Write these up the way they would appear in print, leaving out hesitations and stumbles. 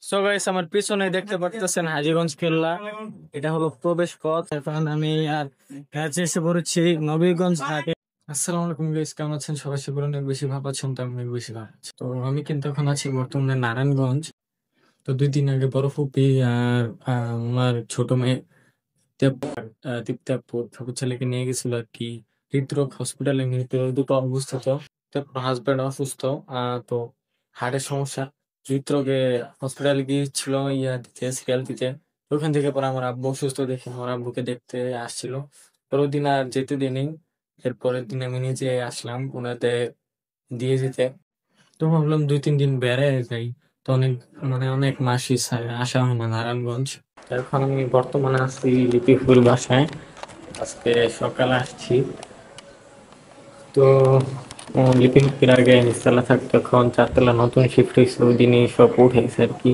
So guys, আমার পিছনে দেখতে পাচ্ছেন হাজীগঞ্জ কেল্লা। এটা হলো প্রবেশ পথ। এখন আমি আর কাছে এসে পড়েছি নবীগঞ্জ ঘাটে। আসসালামু আলাইকুম গাইস, কেমন আছেন সবাই? সেগুলো অনেক বেশি ভালো আছেন, তো আমি অনেক বেশি ভালো আছি। তো আমি কিন্তু এখন আছি বর্তমানে নারায়ণগঞ্জ। তো 2 দিন আগে বড় ফুপি আর আমার ছোট মেয়ে তিপ্তাপুর ঠাকুর ছেলেকে নিয়ে গেছিল আর কি হৃদরোগ হসপিটালে। মৃত্যু দুটো অবস্থা। তো তারপর হাজবেন্ড অসুস্থ, তো হার্টের সমস্যা। হৃদরোগে হসপিটালে গিয়েছিল ইয়া দিতে, সিরিয়াল দিতে। তো ওখান থেকে পরে আমার আব্বু অসুস্থ দেখে আমার আব্বুকে দেখতে আসছিল। পরের দিন আর যেতে দিইনি। এরপরের দিন আমি নিজে আসলাম ওনাতে দিয়ে যেতে। তো ভাবলাম 2-3 দিন বেড়ায় যাই। তো অনেক মাসই আসা হয় না নারায়ণগঞ্জ। এখন আমি বর্তমানে আছি লিপিপুর বাসায়। আজকে সকালে আসছি। তো লিপিপুর আগে নিচতলা থাকতো, এখন 4 তলা নতুন শিফট হয়েছে, ওই দিনই সব উঠেছে আর কি।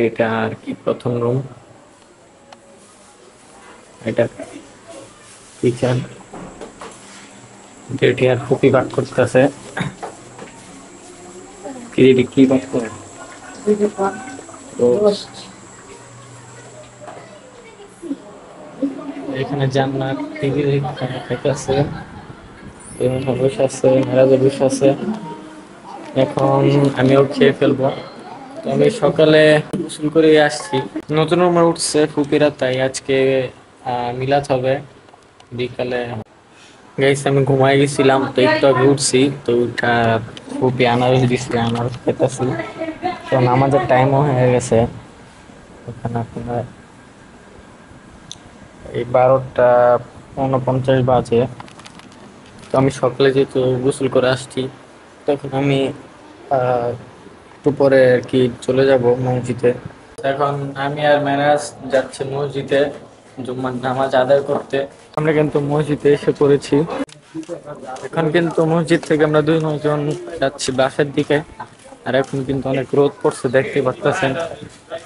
এটা আর কি প্রথম রুম। এটা কিচেন। যেটি আর ফুপি বাদ করতেছে। কি বাদ করে? তো এখানে জান্নাত টিভি আছে, বসে আছে, মেরাজে বসে আছে। এখন আমিও খেয়ে ফেলবো। তো আমি সকালে গোসল করে আসছি। নতুন রুমে উঠছে ফুপিরা, তাই আজকে মিলাদ হবে বিকালে। গাইস, আমি ঘুমাই গেছিলাম, তো একটু আগে উঠছি। তো উঠা ফুপি আনারস দিচ্ছে, আনারস খেতেছি। তো নামাজের টাইমও হয়ে গেছে। ওখানে আপনার এই 12টা 49 বাজে। তো আমি সকালে যেহেতু গোসল করে আসছি, তখন আমি আহ একটু পরে আর কি চলে যাব মসজিদে। এখন আমি আর মেরাজ যাচ্ছি মসজিদে জুম্মার নামাজ আদায় করতে। আমরা কিন্তু মসজিদে এসে পড়েছি। এখন কিন্তু মসজিদ থেকে আমরা 2-9 জন যাচ্ছি বাসার দিকে। আর এখন কিন্তু অনেক রোদ পড়ছে, দেখতে পাচ্ছেন,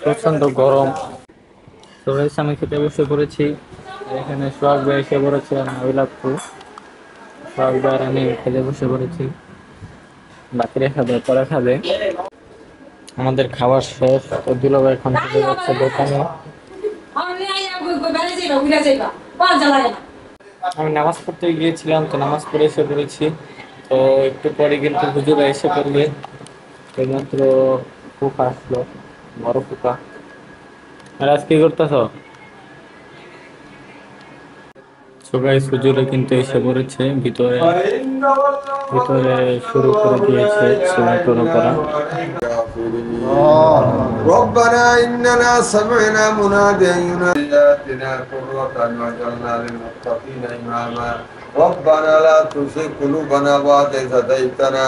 প্রচন্ড গরম। তো হয়েছে আমি খেতে বসে পড়েছি। এখানে সোহাগ ভাই এসে পড়েছে, নাবিলাপু। সোহাগ ভাই আর আমি খেতে বসে পড়েছি। বাকিরা খাবে, পরে খাবে। আমাদের খাবার শেষ। তো দুলাভাই এখন চলে যাচ্ছে দোকানে। আমি নামাজ পড়তে গিয়েছিলাম, তো নামাজ পড়ে এসে পড়েছি। তো একটু পরে কিন্তু হুজুরা এসে পড়বে। এইমাত্র ফুফা আসলো, বড় ফুফা। আর আজ কি করতেছ? সবাই হুজুরে কিন্তু এসে পড়েছে ভিতরে। ভিতরে শুরু করে দিয়েছে সুরা করা। ربنا إننا سمعنا مناديا ينادي لآتنا قرة أعين واجعلنا للمتقين إماما ربنا لا تزغ قلوبنا بعد إذ هديتنا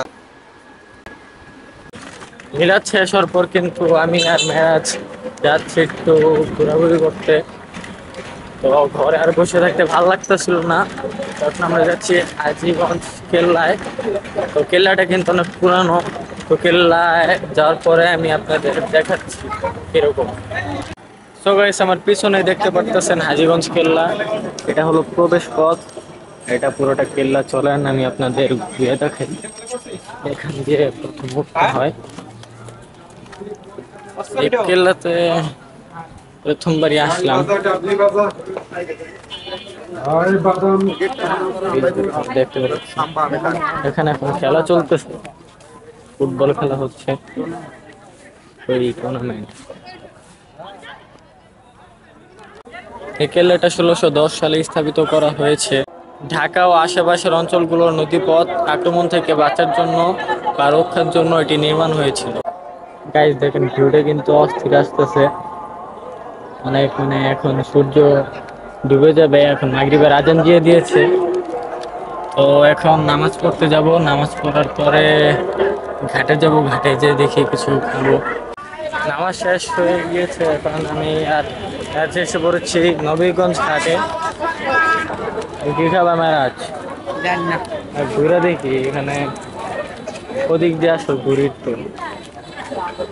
মিলাদ শেষ হওয়ার পর কিন্তু আমি আর মেরাজ যাচ্ছি একটু ঘোরাঘুরি করতে। তো ঘরে আর বসে থাকতে ভালো লাগতেছিল না, তখন আমরা যাচ্ছি হাজীগঞ্জ কেল্লায়। তো কেল্লাটা কিন্তু অনেক পুরানো। তো কেল্লায় যাওয়ার পরে আমি আপনাদের দেখাচ্ছি কিরকম। সো গাইস, আমার পিছনে দেখতে পাচ্ছেন হাজীগঞ্জ কেল্লা। এটা হলো প্রবেশ পথ। এটা পুরোটা কেল্লা, চলেন আমি আপনাদের ঘুরে দেখাই। এখান দিয়ে প্রথম উঠতে হয় এই কেল্লাতে। প্রথমবারই আসলাম। দেখতে পাচ্ছি এখানে এখন খেলা চলতেছে, ফুটবল খেলা হচ্ছে, ওই টুর্নামেন্ট। এই কেল্লাটা 1610 সালে স্থাপিত করা হয়েছে। ঢাকা ও আশেপাশের অঞ্চলগুলোর নদীপথ আক্রমণ থেকে বাঁচার জন্য বা রক্ষার জন্য এটি নির্মাণ হয়েছিল। গাইস দেখেন, ভিউটা কিন্তু অস্থির আসতেছে অনেক। এখন সূর্য ডুবে যাবে, এখন মাগরিবের আজান দিয়ে দিয়েছে। তো এখন নামাজ পড়তে যাব, নামাজ পড়ার পরে ঘাটে যাব, ঘাটে যেয়ে দেখি কিছু খাবো। নামাজ শেষ হয়ে গিয়েছে, এখন আমি আর কাছে এসে পড়েছি নবীগঞ্জ ঘাটে। কি খাবার মেরাজ? ঘুরে দেখি এখানে, ওদিক দিয়ে আসো ঘুরির। তো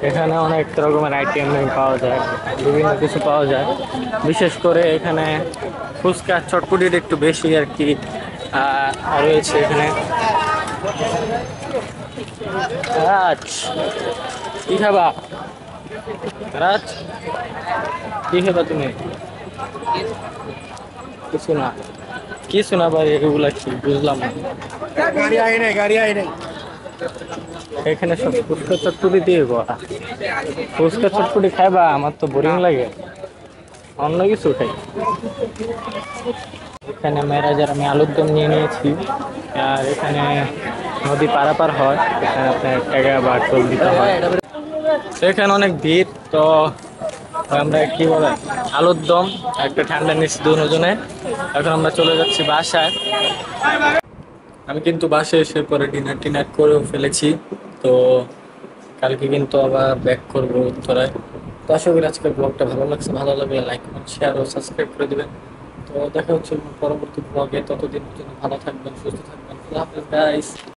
এখানে অনেক রকমের আইটেম পাওয়া যায়, বিভিন্ন কিছু পাওয়া যায়। বিশেষ করে এখানে ফুচকা চটপটির একটু বেশি আর কি রয়েছে এখানে। আচ্ছা, কি খাবা? রাজ কি খেবা তুমি? কিছু না, কিছু না ভাই, এগুলা কি বুঝলাম না। গাড়ি আয় নাই, গাড়ি আয় নাই। এখানে সব ফুচকা চটপুরি দিয়ে করা। ফুচকা চটপুরি খাইবা? আমার তো বোরিং লাগে, অন্য কিছু খাই। এখানে মেরাজের আমি আলুর দম নিয়ে নিয়েছি। আর এখানে নদী পারাপার হয়, এখানে আপনার টাকা বা টোল দিতে হয়। তো এখানে অনেক ভিড়, তো আমরা কি বলে আলুর দম একটা ঠান্ডা নিচ্ছি দুজনে। এখন আমরা চলে যাচ্ছি বাসায়। আমি কিন্তু বাসায় এসে পরে ডিনার টিনার করেও ফেলেছি। তো কালকে কিন্তু আবার ব্যাক করবো উত্তরায়। তো আশা করি আজকের ব্লগটা ভালো লাগছে, ভালো লাগলে লাইক কমেন্ট শেয়ার ও সাবস্ক্রাইব করে দিবেন। তো দেখা হচ্ছে পরবর্তী ব্লগে, ততদিন পর্যন্ত ভালো থাকবেন, সুস্থ থাকবেন। আল্লাহ হাফেজ গাইস।